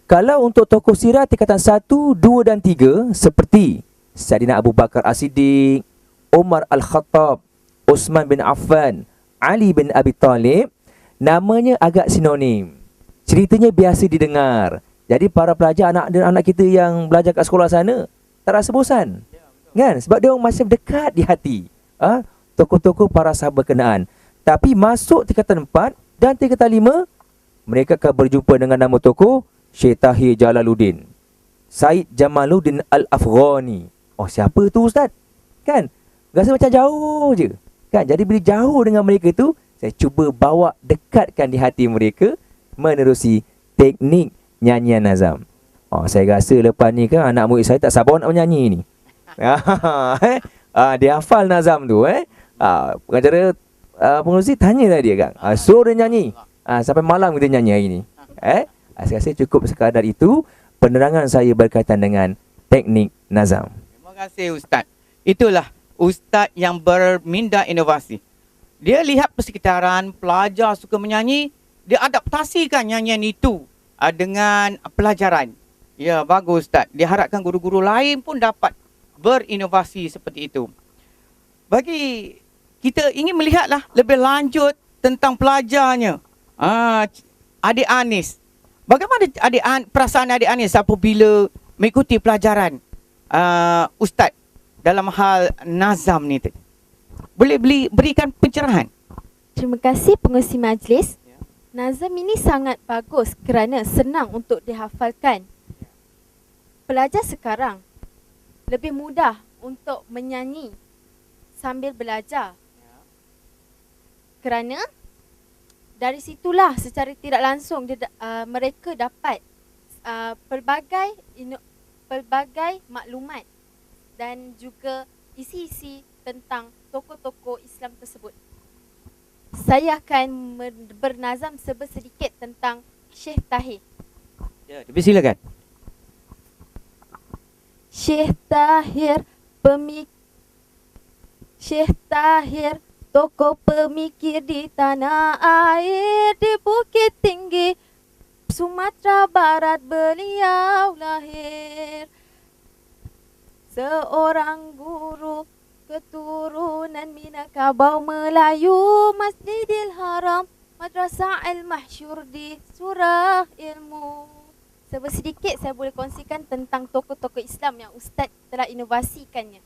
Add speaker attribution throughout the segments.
Speaker 1: Kalau untuk tokoh sirah tingkatan 1, 2 dan 3 seperti Saidina Abu Bakar As-Siddiq, Umar Al-Khattab, Uthman bin Affan, Ali bin Abi Talib, namanya agak sinonim. Ceritanya biasa didengar. Jadi para pelajar, anak kita yang belajar kat sekolah sana tak rasa bosan. Kan? Sebab dia orang masih dekat di hati. Tokoh-tokoh para sahabat berkenaan. Tapi masuk tingkatan 4 dan tingkatan 5, mereka akan berjumpa dengan nama tokoh Syekh Tahir Jalaluddin, Said Jamaluddin Al-Afghani. Oh, siapa tu Ustaz? Kan? Rasa macam jauh je. Kan? Jadi bila jauh dengan mereka tu, saya cuba bawa dekatkan di hati mereka menerusi teknik nyanyian nazam. Saya rasa lepas ni kan anak murid saya tak sabar nak menyanyi ni. Dia hafal nazam tu. Pengacara pengurusi tanyalah dia kan. Suruh dia nyanyi. Sampai malam kita nyanyi hari ni. Saya rasa cukup sekadar itu penerangan saya berkaitan dengan teknik nazam.
Speaker 2: Terima kasih Ustaz. Itulah Ustaz yang berminda inovasi. Dia lihat persekitaran, pelajar suka menyanyi, dia adaptasikan nyanyian itu dengan pelajaran. Ya, bagus Ustaz. Diharapkan guru-guru lain pun dapat berinovasi seperti itu. Bagi kita ingin melihatlah lebih lanjut tentang pelajarnya. Adik Anis. Bagaimana perasaan adik Anis apabila mengikuti pelajaran Ustaz dalam hal nazam ni? Boleh berikan pencerahan?
Speaker 3: Terima kasih pengerusi majlis. Nazam ini sangat bagus kerana senang untuk dihafalkan. Pelajar sekarang lebih mudah untuk menyanyi sambil belajar. Kerana dari situlah secara tidak langsung mereka dapat pelbagai maklumat dan juga isi-isi tentang tokoh-tokoh Islam tersebut. Saya akan bernazam sedikit tentang Syekh Tahir.
Speaker 2: Ya, silakan.
Speaker 3: Syekh Tahir, tokoh pemikir di tanah air, di Bukit Tinggi, Sumatera Barat beliau lahir. Seorang guru keturunan Minangkabau Melayu, Masjidil Haram, Madrasah Al-Mahsyur di Surah Ilmu. Sedikit saya boleh kongsikan tentang tokoh-tokoh Islam yang Ustaz telah inovasikannya.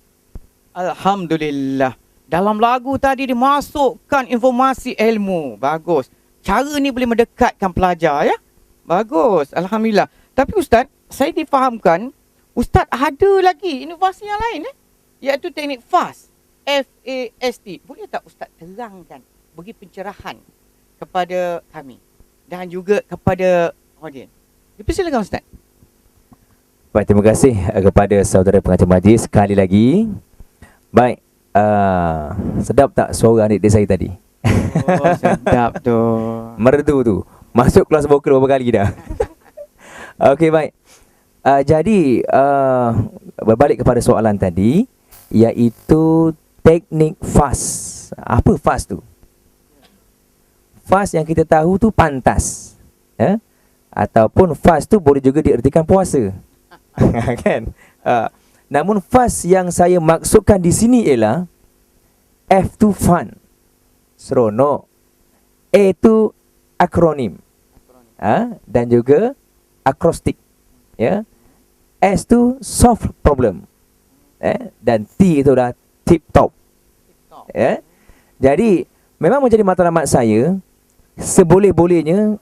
Speaker 2: Alhamdulillah. Dalam lagu tadi dimasukkan informasi ilmu. Bagus. Cara ni boleh mendekatkan pelajar ya. Bagus. Alhamdulillah. Tapi Ustaz, saya difahamkan Ustaz ada lagi inovasi yang lain iaitu teknik FAST. F-A-S-T. Boleh tak Ustaz terangkan, bagi pencerahan kepada kami dan juga kepada audiens? Dipersilakan Ustaz.
Speaker 1: Baik, terima kasih kepada saudara pengacara majlis sekali lagi. Baik, sedap tak suara adik saya tadi?
Speaker 2: Oh, sedap tu.
Speaker 1: Merdu tu. Masuk kelas vokal berapa kali dah. Okey, baik. Jadi, berbalik kepada soalan tadi, iaitu teknik fast. Apa fast tu? Fast yang kita tahu tu pantas. Ataupun fast tu boleh juga diartikan puasa. Kan? Namun fast yang saya maksudkan di sini ialah F tu fun, seronok. A tu akronim, dan juga akrostik. S tu solve problem, dan T itu dah tip top. Jadi memang menjadi matlamat saya, seboleh-bolehnya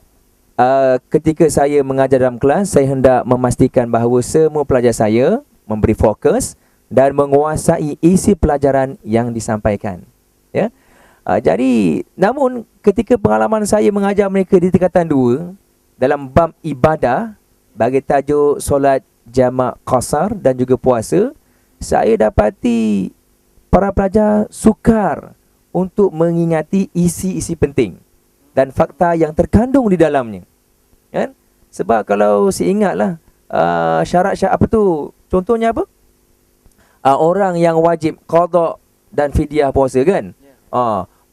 Speaker 1: ketika saya mengajar dalam kelas, saya hendak memastikan bahawa semua pelajar saya memberi fokus dan menguasai isi pelajaran yang disampaikan. Jadi, namun ketika pengalaman saya mengajar mereka di tingkatan 2 dalam bab ibadah bagi tajuk solat jamak qasar dan juga puasa, saya dapati para pelajar sukar untuk mengingati isi-isi penting dan fakta yang terkandung di dalamnya. Kan? Sebab kalau saya ingatlah syarat-syarat apa tu? Contohnya apa? Orang yang wajib qada dan fidyah puasa kan?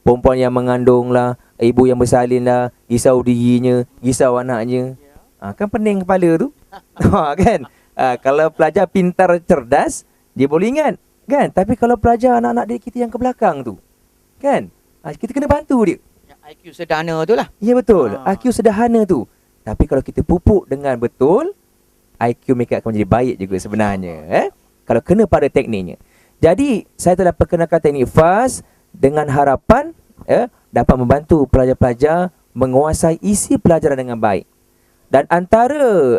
Speaker 1: Perempuan yang mengandung lah, ibu yang bersalin lah, risau dirinya, risau anaknya. Kan pening kepala tu. Kan? Kalau pelajar pintar cerdas, dia boleh ingat. Kan? Tapi kalau pelajar anak-anak didik kita yang ke belakang tu, kan? Kita kena bantu dia.
Speaker 2: Yang IQ sederhana tu lah.
Speaker 1: Ya betul.
Speaker 2: Ah.
Speaker 1: IQ sederhana tu. Tapi kalau kita pupuk dengan betul, IQ mereka akan menjadi baik juga sebenarnya. Kalau kena pada tekniknya. Jadi, saya telah perkenalkan teknik FAST dengan harapan dapat membantu pelajar-pelajar menguasai isi pelajaran dengan baik. Dan antara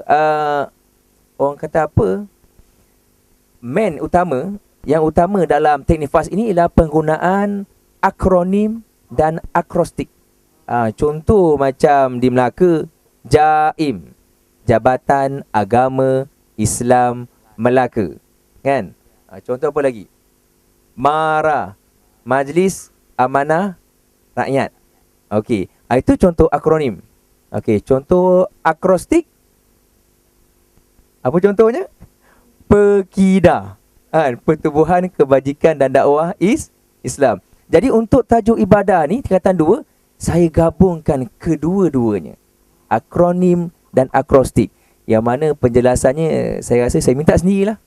Speaker 1: orang kata apa, yang utama dalam teknik FAST ini ialah penggunaan akronim dan akrostik. Contoh macam di Melaka, JAIM, Jabatan Agama Islam Melaka, kan? Contoh apa lagi? MARA, Majlis Amanah Rakyat. Okey, itu contoh akronim. Okey, contoh akrostik. Apa contohnya? PEKIDA, Pertubuhan Kebajikan dan Dakwah Islam. Jadi untuk tajuk ibadah ni tingkatan 2, saya gabungkan kedua-duanya, akronim dan akrostik. Yang mana penjelasannya saya rasa saya minta sendirilah.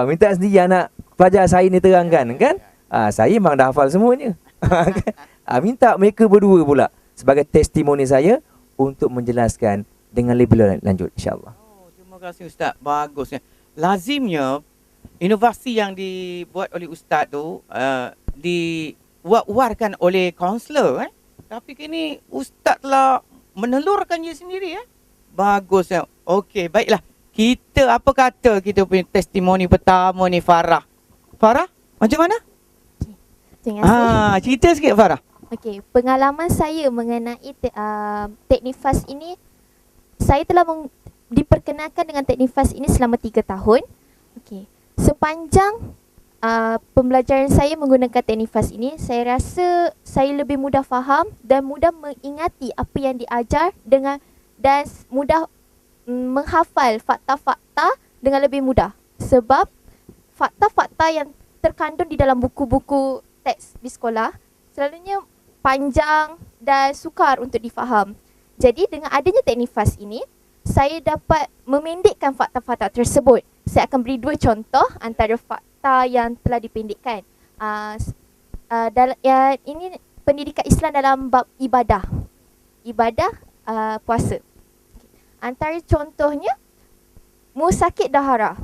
Speaker 1: Minta sendiri anak pelajar saya ni terangkan, kan? Saya memang dah hafal semuanya. Minta mereka berdua pula sebagai testimoni saya untuk menjelaskan dengan lebih lanjut, insya-Allah.
Speaker 2: Terima kasih Ustaz. Bagusnya. Lazimnya inovasi yang dibuat oleh Ustaz tu diwar-warkan oleh kaunselor, tapi kini Ustaz telah menelurkannya sendiri. Bagusnya. Okey, baiklah. Apa kata kita punya testimoni pertama ni, Farah? Farah, macam mana?
Speaker 3: Terima kasih.
Speaker 2: Cerita sikit Farah.
Speaker 3: Okey, pengalaman saya mengenai teknik FAST ini, saya telah diperkenalkan dengan teknik FAST ini selama 3 tahun. Okey, sepanjang pembelajaran saya menggunakan teknik FAST ini, saya rasa saya lebih mudah faham dan mudah mengingati apa yang diajar dan mudah menghafal fakta-fakta dengan lebih mudah. Sebab fakta-fakta yang terkandung di dalam buku-buku teks di sekolah selalunya panjang dan sukar untuk difaham. Jadi dengan adanya teknik FAST ini, saya dapat memendekkan fakta-fakta tersebut. Saya akan beri 2 contoh antara fakta yang telah dipendekkan. Ini pendidikan Islam dalam bab ibadah. Puasa. Antara contohnya, musakit dahara,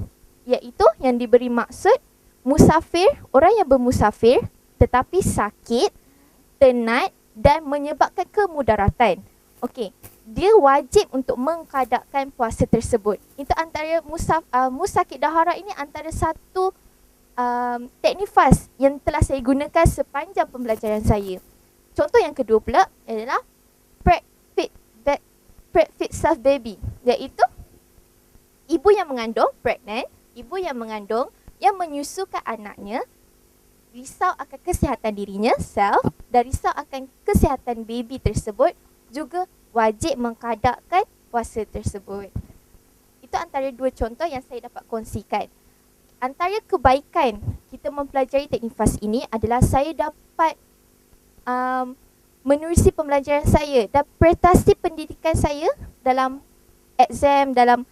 Speaker 3: iaitu yang diberi maksud musafir, orang yang bermusafir tetapi sakit, tenat dan menyebabkan kemudaratan. Okey, dia wajib untuk mengqadakan puasa tersebut. Itu antara musakit dahara ini antara satu teknik FAST yang telah saya gunakan sepanjang pembelajaran saya. Contoh yang kedua pula adalah preg-fit self baby, iaitu ibu yang mengandung, pregnant, ibu yang mengandung yang menyusukan anaknya, risau akan kesihatan dirinya, self, dan risau akan kesihatan baby tersebut, juga wajib mengqadakan puasa tersebut. Itu antara 2 contoh yang saya dapat kongsikan. Antara kebaikan kita mempelajari teknik FAST ini adalah saya dapat menerusi pembelajaran saya dan prestasi pendidikan saya dalam exam, dalam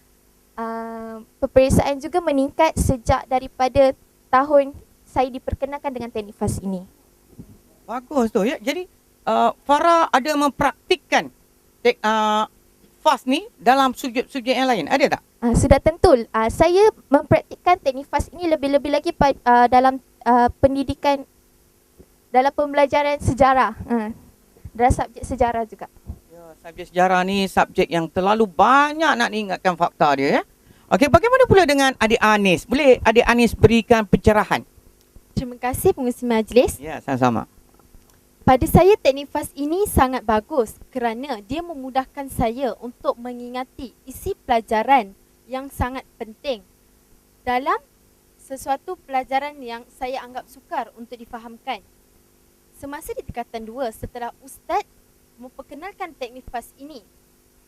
Speaker 3: peperiksaan juga meningkat sejak daripada tahun saya diperkenalkan dengan teknik FAST ini.
Speaker 2: Bagus tu ya. Jadi Farah ada mempraktikkan FAST ni dalam subjek-subjek yang lain, ada tak?
Speaker 3: Sudah tentu. Saya mempraktikkan teknik FAST ini lebih-lebih lagi dalam pendidikan, dalam pembelajaran sejarah. Dalam subjek sejarah juga.
Speaker 2: Ya, subjek sejarah ni subjek yang terlalu banyak nak diingatkan fakta dia, ya. Okey, bagaimana pula dengan adik Anis? Boleh adik Anis berikan pencerahan?
Speaker 3: Terima kasih pengurusi majlis.
Speaker 2: Ya, sama-sama.
Speaker 3: Pada saya teknik FAST ini sangat bagus kerana dia memudahkan saya untuk mengingati isi pelajaran yang sangat penting dalam sesuatu pelajaran yang saya anggap sukar untuk difahamkan. Semasa di tingkatan 2, setelah Ustaz memperkenalkan teknik FAST ini,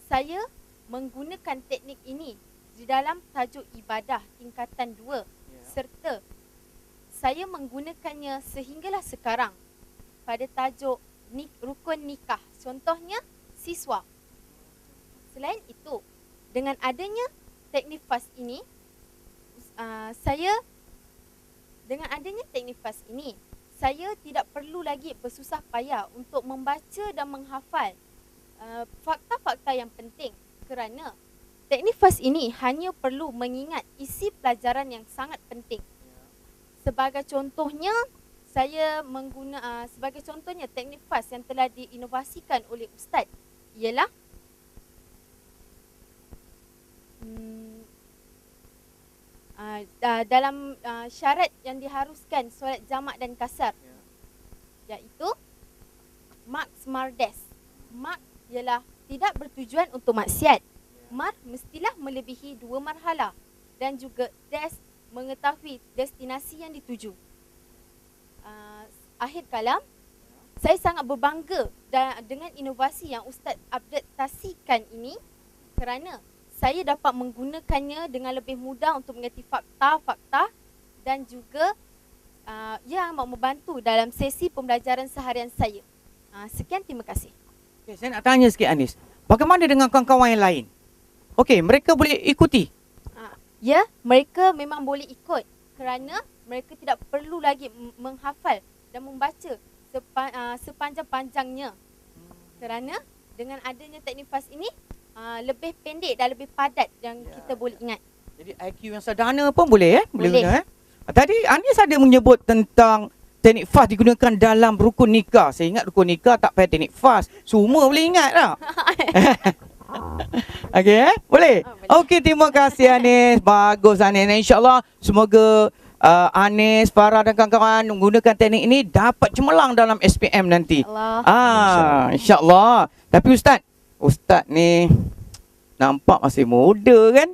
Speaker 3: saya menggunakan teknik ini di dalam tajuk ibadah tingkatan 2 serta saya menggunakannya sehinggalah sekarang pada tajuk rukun nikah. Contohnya, siswa. Selain itu,
Speaker 4: dengan adanya teknik FAST ini, saya tidak perlu lagi bersusah payah untuk membaca dan menghafal fakta-fakta yang penting, kerana teknik FAST ini hanya perlu mengingat isi pelajaran yang sangat penting. Sebagai contohnya, teknik FAST yang telah diinovasikan oleh Ustaz ialah dalam syarat yang diharuskan solat jamak dan kasar, iaitu Maks Mardes. Mak ialah tidak bertujuan untuk maksiat. Mar mestilah melebihi 2 marhalah, dan juga des mengetahui destinasi yang dituju. Akhir kalam, saya sangat berbangga dengan inovasi yang Ustaz adaptasikan ini, kerana saya dapat menggunakannya dengan lebih mudah untuk mengerti fakta-fakta dan juga yang membantu dalam sesi pembelajaran seharian saya. Sekian, terima kasih.
Speaker 2: Okay, saya nak tanya sikit Anis. Bagaimana dengan kawan-kawan yang lain? Okey, mereka boleh ikuti?
Speaker 4: Ya, mereka memang boleh ikut, kerana mereka tidak perlu lagi menghafal dan membaca sepanjang-panjangnya. Kerana dengan adanya teknik FAST ini, lebih pendek dan lebih padat yang kita boleh ingat.
Speaker 2: Jadi IQ yang sederhana pun boleh
Speaker 4: Boleh.
Speaker 2: guna, Tadi Anis ada menyebut tentang teknik FAST digunakan dalam rukun nikah. Saya ingat rukun nikah tak payah teknik FAST. Semua boleh ingat tak? Okey, boleh?
Speaker 4: Boleh.
Speaker 2: Okey, terima kasih Anis. Bagus Anis. InsyaAllah semoga Anis, Farah dan kawan-kawan menggunakan teknik ini dapat cemerlang dalam SPM nanti.
Speaker 4: Allah.
Speaker 2: InsyaAllah. Tapi Ustaz ni nampak masih muda kan?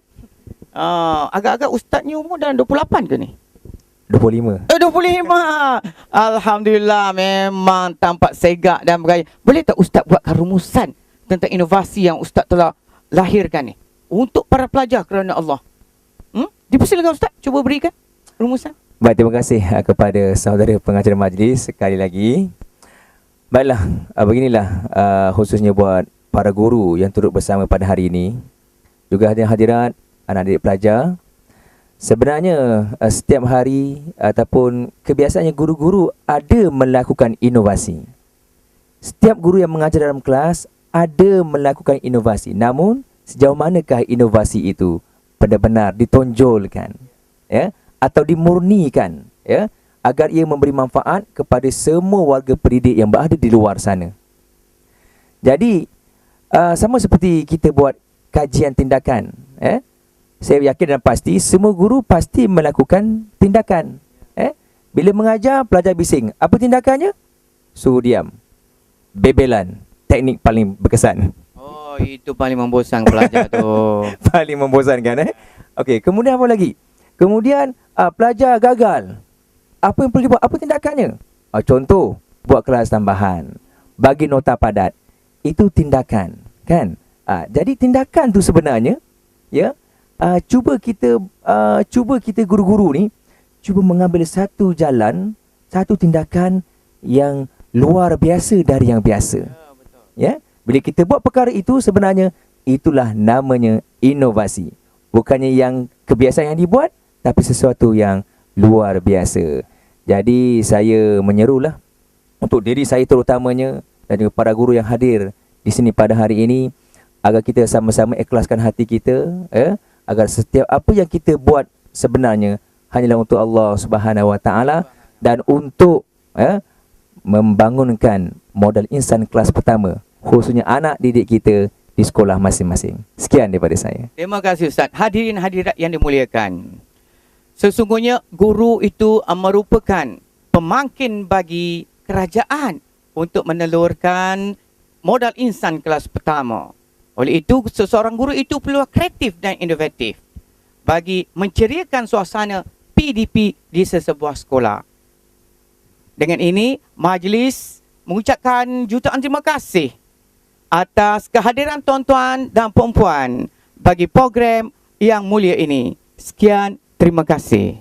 Speaker 2: Agak-agak Ustaz ni umur dalam 28 ke ni?
Speaker 1: 25.
Speaker 2: 25. Alhamdulillah, memang tampak segak dan bergaya. Boleh tak Ustaz buatkan rumusan tentang inovasi yang Ustaz telah lahirkan ni untuk para pelajar kerana Allah? Dipersilakan Ustaz, cuba berikan rumusan.
Speaker 1: Baik, terima kasih kepada saudara pengacara majlis sekali lagi. Baiklah, beginilah khususnya buat para guru yang turut bersama pada hari ini, juga hadirat anak-adik pelajar. Sebenarnya setiap hari ataupun kebiasaannya guru-guru ada melakukan inovasi. Setiap guru yang mengajar dalam kelas ada melakukan inovasi. Namun sejauh manakah inovasi itu benar-benar ditonjolkan, atau dimurnikan, agar ia memberi manfaat kepada semua warga pendidik yang berada di luar sana. Jadi sama seperti kita buat kajian tindakan, saya yakin dan pasti semua guru pasti melakukan tindakan. Bila mengajar, pelajar bising. Apa tindakannya? Suruh diam. Bebelan. Teknik paling berkesan.
Speaker 2: Oh, itu paling membosankan pelajar tu.
Speaker 1: Paling membosankan. Okey, kemudian apa lagi? Kemudian pelajar gagal. Apa yang perlu dibuat? Apa tindakannya? Contoh, buat kelas tambahan. Bagi nota padat. Itu tindakan. Kan? Jadi tindakan tu sebenarnya, cuba kita guru-guru ni cuba mengambil satu jalan, satu tindakan yang luar biasa dari yang biasa. Bila kita buat perkara itu, sebenarnya itulah namanya inovasi. Bukannya yang kebiasaan yang dibuat, tapi sesuatu yang luar biasa. Jadi saya menyerulah untuk diri saya terutamanya dan juga para guru yang hadir di sini pada hari ini, agar kita sama-sama ikhlaskan hati kita, agar setiap apa yang kita buat sebenarnya hanyalah untuk Allah Subhanahu Wa Taala dan untuk membangunkan modal insan kelas pertama, khususnya anak didik kita di sekolah masing-masing. Sekian daripada saya.
Speaker 2: Terima kasih Ustaz. Hadirin hadirat yang dimuliakan, sesungguhnya guru itu merupakan pemangkin bagi kerajaan untuk menelurkan modal insan kelas pertama. Oleh itu, seseorang guru itu perlu kreatif dan inovatif bagi menceriakan suasana PDP di sesebuah sekolah. Dengan ini, majlis mengucapkan jutaan terima kasih atas kehadiran tuan-tuan dan puan-puan bagi program yang mulia ini. Sekian, terima kasih.